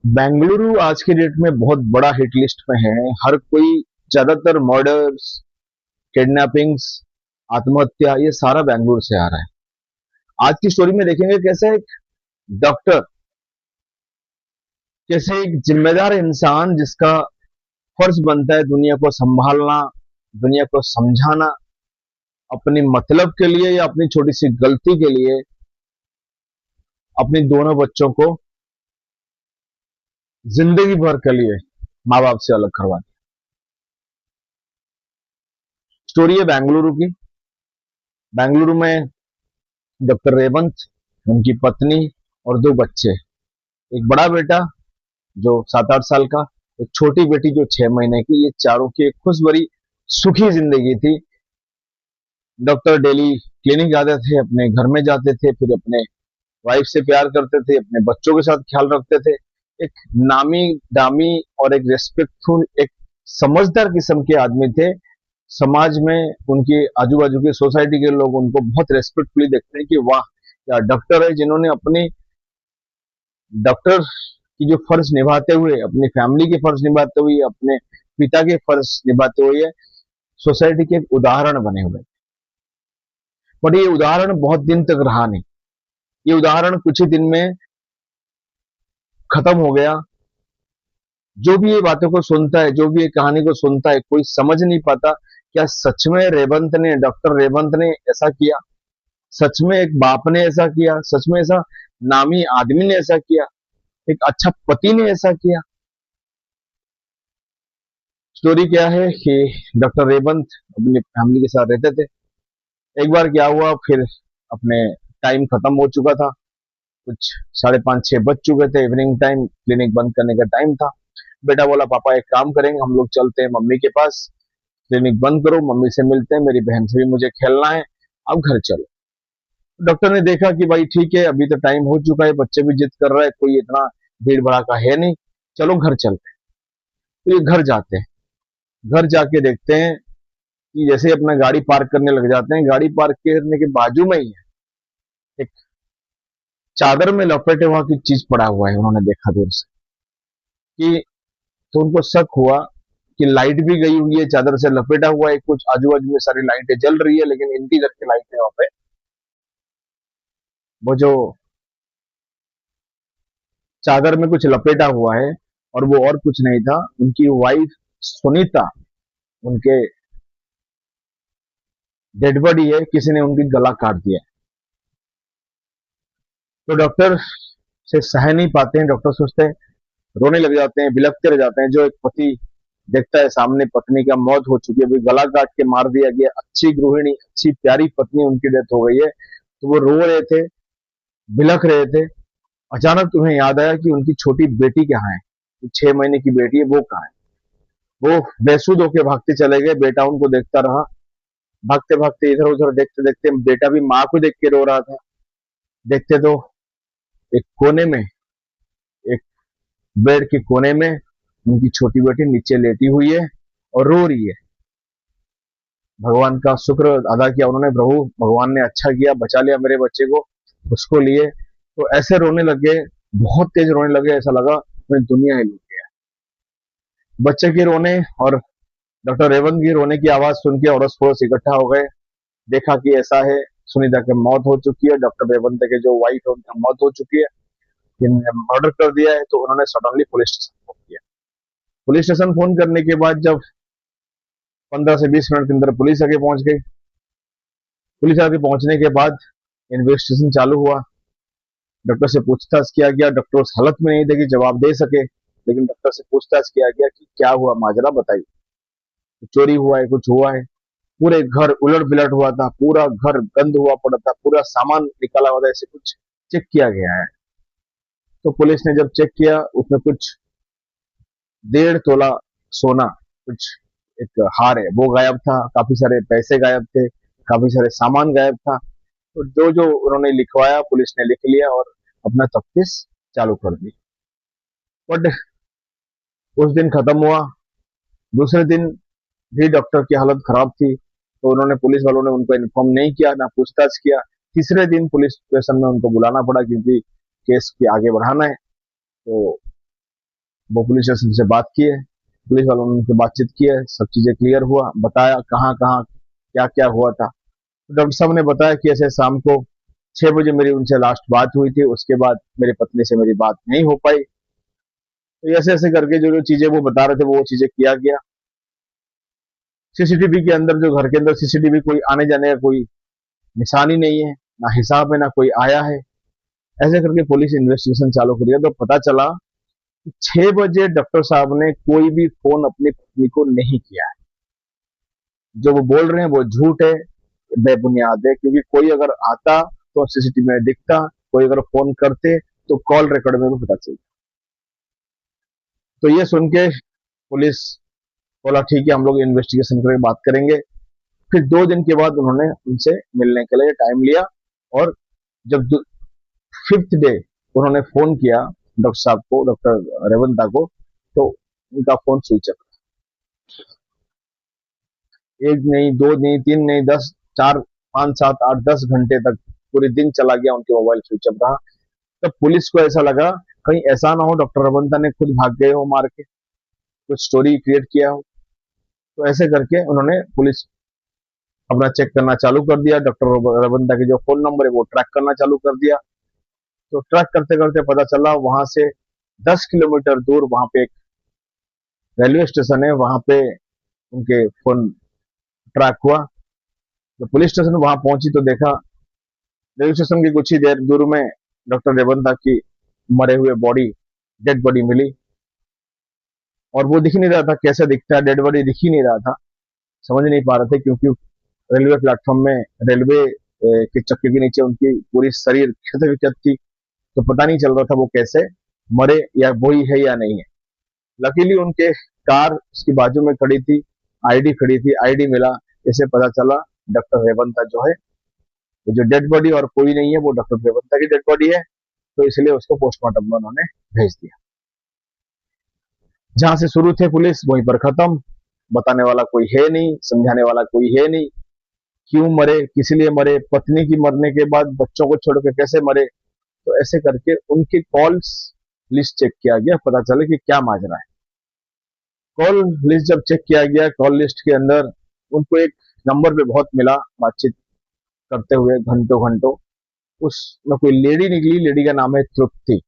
बेंगलुरु आज के डेट में बहुत बड़ा हिट लिस्ट में है। हर कोई, ज्यादातर मर्डर्स, किडनैपिंग्स, आत्महत्या, ये सारा बेंगलुरु से आ रहा है। आज की स्टोरी में देखेंगे कैसे एक डॉक्टर, कैसे एक जिम्मेदार इंसान जिसका फर्ज बनता है दुनिया को संभालना, दुनिया को समझाना, अपने मतलब के लिए या अपनी छोटी सी गलती के लिए अपने दोनों बच्चों को जिंदगी भर के लिए माँ बाप से अलग करवा दिया। स्टोरी है बेंगलुरु की। बेंगलुरु में डॉक्टर रेवंत, उनकी पत्नी और दो बच्चे। एक बड़ा बेटा जो 7-8 साल का, एक छोटी बेटी जो 6 महीने की। ये चारों की एक खुश भरी सुखी जिंदगी थी। डॉक्टर डेली क्लिनिक जाते थे, अपने घर में जाते थे, फिर अपने वाइफ से प्यार करते थे, अपने बच्चों के साथ ख्याल रखते थे। एक नामी दामी और एक रेस्पेक्टफुल, एक समझदार किस्म के आदमी थे। समाज में उनके आजू बाजू के सोसाइटी के लोग उनको बहुत रेस्पेक्टफुली देखते हैं कि वाह, क्या डॉक्टर है जिन्होंने अपनी डॉक्टर की जो फर्ज निभाते हुए, अपनी फैमिली के फर्ज निभाते हुए, अपने पिता के फर्ज निभाते हुए सोसाइटी के एक उदाहरण बने हुए। पर ये उदाहरण बहुत दिन तक रहा नहीं। ये उदाहरण कुछ ही दिन में खत्म हो गया। जो भी ये बातों को सुनता है, जो भी ये कहानी को सुनता है, कोई समझ नहीं पाता क्या सच में रेवंत ने, डॉक्टर रेवंत ने ऐसा किया? सच में एक बाप ने ऐसा किया? सच में ऐसा नामी आदमी ने ऐसा किया? एक अच्छा पति ने ऐसा किया? स्टोरी क्या है कि डॉक्टर रेवंत अपनी फैमिली के साथ रहते थे। एक बार क्या हुआ, फिर अपने टाइम खत्म हो चुका था, कुछ 5:30-6 बज चुके थे, इवनिंग टाइम, क्लिनिक बंद करने का टाइम था। बेटा बोला, पापा एक काम करेंगे, हम लोग चलते हैं मम्मी के पास, क्लिनिक बंद करो, मम्मी से मिलते हैं, मेरी बहन से भी मुझे खेलना है, अब घर चलो। डॉक्टर ने देखा कि भाई ठीक है, अभी तो टाइम हो चुका है, बच्चे भी जिद कर रहा है, कोई इतना भीड़ भड़ाका है नहीं, चलो घर चलते हैं। तो ये घर जाते हैं। घर जाके देखते हैं कि जैसे अपना गाड़ी पार्क करने लग जाते हैं, गाड़ी पार्क करने के बाजू में ही है एक चादर में लपेटे हुआ की चीज पड़ा हुआ है। उन्होंने देखा दूर से कि, तो उनको शक हुआ कि लाइट भी गई हुई है, चादर से लपेटा हुआ है, कुछ आजू बाजू में सारी लाइटें जल रही है, लेकिन इनकी घर की लाइटें वहां पे, वो जो चादर में कुछ लपेटा हुआ है, और वो और कुछ नहीं था, उनकी वाइफ सुनीता, उनके डेड बॉडी है, किसी ने उनकी गला काट दिया। तो डॉक्टर से सह नहीं पाते हैं, डॉक्टर सोचते हैं, रोने लग जाते हैं, बिलखते रह जाते हैं। जो एक पति देखता है सामने पत्नी का मौत हो चुकी है, अभी गला काट के मार दिया गया, अच्छी गृहिणी, अच्छी प्यारी पत्नी, उनकी डेथ हो गई है, तो वो रो रहे थे, बिलख रहे थे। अचानक तुम्हें याद आया कि उनकी छोटी बेटी कहाँ है, 6 महीने की बेटी है, वो कहाँ है? वो बेसुध होके भागते चले गए। बेटा उनको देखता रहा, भागते भागते इधर उधर, देखते देखते बेटा भी माँ को देख के रो रहा था। देखते तो एक कोने में, एक बेड के कोने में उनकी छोटी बेटी नीचे लेटी हुई है और रो रही है। भगवान का शुक्र अदा किया उन्होंने, प्रभु भगवान ने अच्छा किया, बचा लिया मेरे बच्चे को, उसको लिए। तो ऐसे रोने लगे, बहुत तेज रोने लगे, ऐसा लगा मैं दुनिया ही लूट गया। बच्चे के रोने और डॉक्टर रेवंत की रोने की आवाज सुन के अड़ोस पड़ोस इकट्ठा हो गए। देखा कि ऐसा है, सुनीता की मौत हो चुकी है, डॉक्टर रेवंत के जो वाइफ है उनकी मौत हो चुकी है, इन्होंने मर्डर कर दिया है। तो उन्होंने सडनली पुलिस स्टेशन फोन किया। पुलिस स्टेशन फोन करने के बाद जब 15 से 20 मिनट के अंदर पुलिस आगे पहुंच गई। पुलिस आगे पहुंचने के बाद इन्वेस्टिगेशन चालू हुआ। डॉक्टर से पूछताछ किया गया। डॉक्टर उस हालत में नहीं थे कि जवाब दे सके, लेकिन डॉक्टर से पूछताछ किया गया कि क्या हुआ, माजरा बताइए, चोरी हुआ है, कुछ हुआ है? पूरे घर उलट बिलट हुआ था, पूरा घर गंद हुआ पड़ा था, पूरा सामान निकाला हुआ था, ऐसे कुछ चेक किया गया है। तो पुलिस ने जब चेक किया, उसमें कुछ 1.5 तोला सोना, कुछ एक हार है वो गायब था, काफी सारे पैसे गायब थे, काफी सारे सामान गायब था। तो जो जो उन्होंने लिखवाया पुलिस ने लिख लिया और अपना तफ्तीश चालू कर दी। बट उस दिन खत्म हुआ। दूसरे दिन भी डॉक्टर की हालत खराब थी, तो उन्होंने, पुलिस वालों ने उनको इन्फॉर्म नहीं किया, ना पूछताछ किया। तीसरे दिन पुलिस स्टेशन में उनको बुलाना पड़ा क्योंकि केस के आगे बढ़ाना है। तो वो पुलिस स्टेशन से बात किए, पुलिस वालों ने उनसे बातचीत की है, सब चीजें क्लियर हुआ, बताया कहाँ कहाँ क्या क्या हुआ था। तो डॉक्टर साहब ने बताया कि ऐसे शाम को 6 बजे मेरी उनसे लास्ट बात हुई थी, उसके बाद मेरी पत्नी से मेरी बात नहीं हो पाई। तो ऐसे ऐसे करके जो जो चीजें वो बता रहे थे वो चीजें किया गया। सीसीटीवी के अंदर, जो घर के अंदर सीसीटीवी, कोई आने जाने का कोई निशान ही नहीं है, ना हिसाब है, ना कोई आया है। ऐसे करके पुलिस इन्वेस्टिगेशन चालू करी है, तो पता चला कि 6 बजे डॉक्टर साहब ने कोई भी फोन अपनी पत्नी को नहीं किया है। जो वो बोल रहे हैं वो झूठ है, बेबुनियाद है, क्योंकि कोई अगर आता तो सीसीटीवी में दिखता, कोई अगर फोन करते तो कॉल रिकॉर्ड में भी पता चलता। तो ये सुन के पुलिस बोला ठीक है, हम लोग इन्वेस्टिगेशन करके बात करेंगे। फिर 2 दिन के बाद उन्होंने उनसे मिलने के लिए टाइम लिया, और जब 5th डे उन्होंने फोन किया डॉक्टर साहब को, डॉक्टर रेवंता को, तो उनका फोन स्विच ऑफ। एक नहीं, दो नहीं, तीन नहीं, 10, 4, 5, 7, 8, 10 घंटे तक पूरे दिन चला गया, उनके मोबाइल स्विच ऑफ रहा। तब पुलिस को ऐसा लगा कहीं ऐसा ना हो डॉक्टर रेवंता ने खुद भाग गए हो मार के, कुछ स्टोरी क्रिएट किया हो। तो ऐसे करके उन्होंने, पुलिस अपना चेक करना चालू कर दिया, डॉक्टर रेवंता के जो फोन नंबर है वो ट्रैक करना चालू कर दिया। तो ट्रैक करते करते पता चला वहां से 10 किलोमीटर दूर वहां पे एक रेलवे स्टेशन है, वहां पे उनके फोन ट्रैक हुआ। जब पुलिस स्टेशन वहां पहुंची तो देखा रेलवे स्टेशन की कुछ ही देर दूर में डॉक्टर रेवंता की मरे हुए बॉडी, डेड बॉडी मिली। और वो दिख नहीं रहा था, कैसे दिखता है, डेड बॉडी दिख ही नहीं रहा था, समझ नहीं पा रहे थे, क्योंकि रेलवे प्लेटफॉर्म में, रेलवे के चक्के के नीचे उनकी पूरी शरीर क्षत विक्षत थी। तो पता नहीं चल रहा था वो कैसे मरे, या वही है या नहीं है। लकीली उनके कार उसकी बाजू में खड़ी थी, आईडी खड़ी थी, आईडी मिला। इसे पता चला डॉक्टर रेवंता जो है, वो जो डेड बॉडी और कोई नहीं है, वो डॉक्टर रेवंता की डेड बॉडी है। तो इसलिए उसको पोस्टमार्टम में उन्होंने भेज दिया। जहां से शुरू थे पुलिस वहीं पर खत्म। बताने वाला कोई है नहीं, समझाने वाला कोई है नहीं, क्यों मरे, किस लिए मरे, पत्नी की मरने के बाद बच्चों को छोड़कर कैसे मरे। तो ऐसे करके उनकी कॉल्स लिस्ट चेक किया गया, पता चले कि क्या माजरा है। कॉल लिस्ट जब चेक किया गया, कॉल लिस्ट के अंदर उनको एक नंबर पे बहुत मिला, बातचीत करते हुए घंटों घंटों। उसमें कोई लेडी निकली, लेडी का नाम है तृप्ति।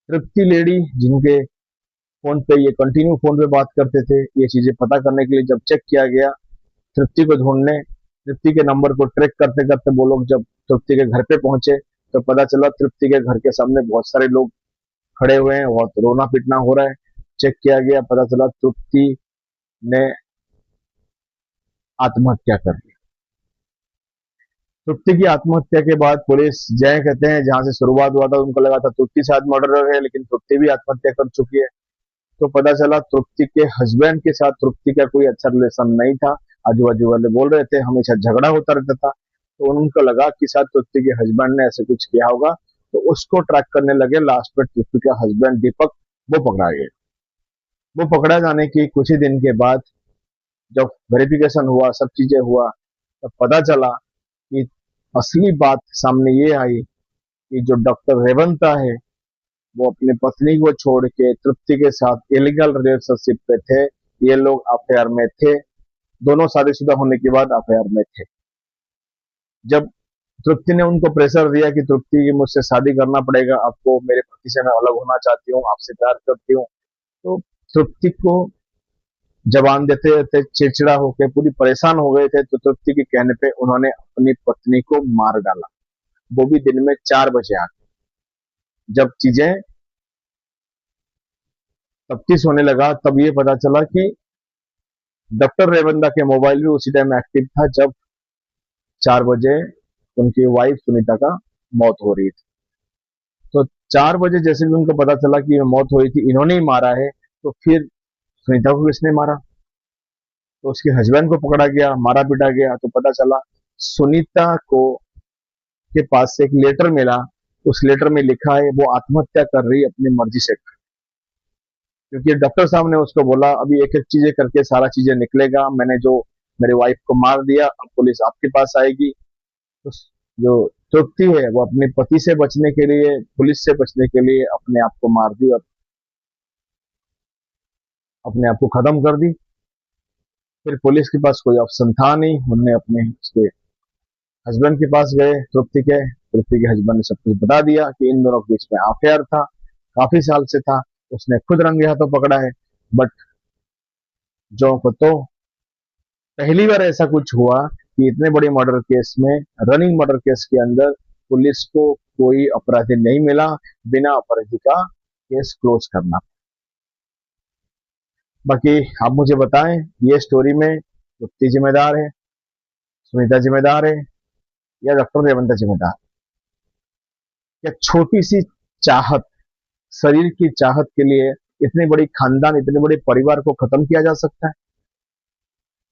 तृप्ति लेडी, जिनके फोन पे ये कंटिन्यू फोन पे बात करते थे। ये चीजें पता करने के लिए जब चेक किया गया, तृप्ति को ढूंढने, तृप्ति के नंबर को ट्रैक करते करते वो लोग जब तृप्ति के घर पे पहुंचे, तो पता चला तृप्ति के घर के सामने बहुत सारे लोग खड़े हुए हैं, बहुत रोना पीटना हो रहा है। चेक किया गया, पता चला तृप्ति ने आत्महत्या कर ली। तृप्ति की आत्महत्या के बाद पुलिस, जय कहते हैं, जहां से शुरुआत हुआ था उनको लगा था तृप्ति शायद मर्डर है, लेकिन तृप्ति भी आत्महत्या कर चुकी है। तो पता चला तृप्ति के हस्बैंड के साथ तृप्ति का कोई अच्छा रिलेशन नहीं था। आजू बाजू वाले बोल रहे थे, हमेशा झगड़ा होता रहता था। तो उनको लगा कि शायद तृप्ति के हस्बैंड ने ऐसे कुछ किया होगा। तो उसको ट्रैक करने लगे। लास्ट में तृप्ति का हस्बैंड दीपक, वो पकड़ा गया। वो पकड़ा जाने की कुछ ही दिन के बाद जब वेरिफिकेशन हुआ, सब चीजें हुआ, तब पता चला कि असली बात सामने ये आई कि जो डॉक्टर रेवंता है वो अपनी पत्नी को छोड़ के तृप्ति के साथ इलीगल रिलेशनशिप पे थे। ये लोग अफेयर में थे, दोनों शादीशुदा होने के बाद अफेयर में थे। जब तृप्ति ने उनको प्रेशर दिया कि तृप्ति मुझसे शादी करना पड़ेगा आपको, मेरे पति से मैं अलग होना चाहती हूँ, आपसे प्यार करती हूँ, तो तृप्ति को जवान देते देते चिड़चिड़ा होकर पूरी परेशान हो गए थे। तो तृप्ति के कहने पे उन्होंने अपनी पत्नी को मार डाला, वो भी दिन में 4 बजे आके। जब चीजें तफ्तीश होने लगा तब ये पता चला कि डॉक्टर रेवंदा के मोबाइल भी उसी टाइम एक्टिव था जब 4 बजे उनकी वाइफ सुनीता का मौत हो रही थी। तो 4 बजे जैसे भी उनको पता चला कि मौत हुई थी, इन्होंने ही मारा है, तो फिर सुनीता को किसने मारा। तो उसके हस्बैंड को पकड़ा गया, मारा पीटा गया। तो पता चला सुनीता को के पास से एक लेटर मिला। उस लेटर में लिखा है वो आत्महत्या कर रही अपनी मर्जी से, क्योंकि डॉक्टर साहब ने उसको बोला अभी एक एक चीजें करके सारा चीजें निकलेगा, मैंने जो मेरी वाइफ को मार दिया, अब पुलिस आपके पास आएगी। तो जो तृप्ति है वो अपने पति से बचने के लिए, पुलिस से बचने के लिए अपने आप को मार दी। और अपने आप को खत्म कर दी। फिर पुलिस के पास कोई ऑप्शन था नहीं, उन्होंने अपने उसके हस्बैंड के पास गए, तृप्ति के हस्बैंड ने सब कुछ बता दिया कि इन दोनों के बीच में अफेयर था, काफी साल से था। उसने खुद रंगे हाथों पकड़ा है। बट जो को तो पहली बार ऐसा कुछ हुआ कि इतने बड़े मर्डर केस में, रनिंग मर्डर केस के अंदर पुलिस को कोई अपराधी नहीं मिला, बिना अपराधी का केस क्लोज करना। बाकी आप मुझे बताएं, ये स्टोरी में गुप्ती जिम्मेदार है, सुनीता जिम्मेदार है, या डॉक्टर रेवंत जिम्मेदार, या छोटी सी चाहत, शरीर की चाहत के लिए इतनी बड़ी खानदान, इतने बड़े परिवार को खत्म किया जा सकता है?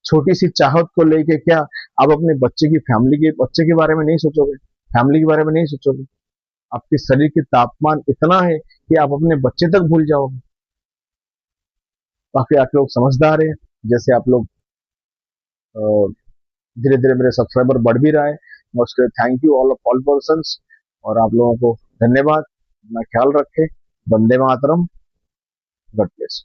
छोटी सी चाहत को लेके क्या आप अपने बच्चे की फैमिली के बच्चे के बारे में नहीं सोचोगे, फैमिली के बारे में नहीं सोचोगे? आपके शरीर की तापमान इतना है कि आप अपने बच्चे तक भूल जाओगे। काफी आप लोग समझदार है, जैसे आप लोग धीरे धीरे मेरे सब्सक्राइबर बढ़ भी रहा है, मैं उसके लिए थैंक यू ऑल पर्सन। और आप लोगों को धन्यवाद। अपना ख्याल रखें। वंदे मातरम। God bless.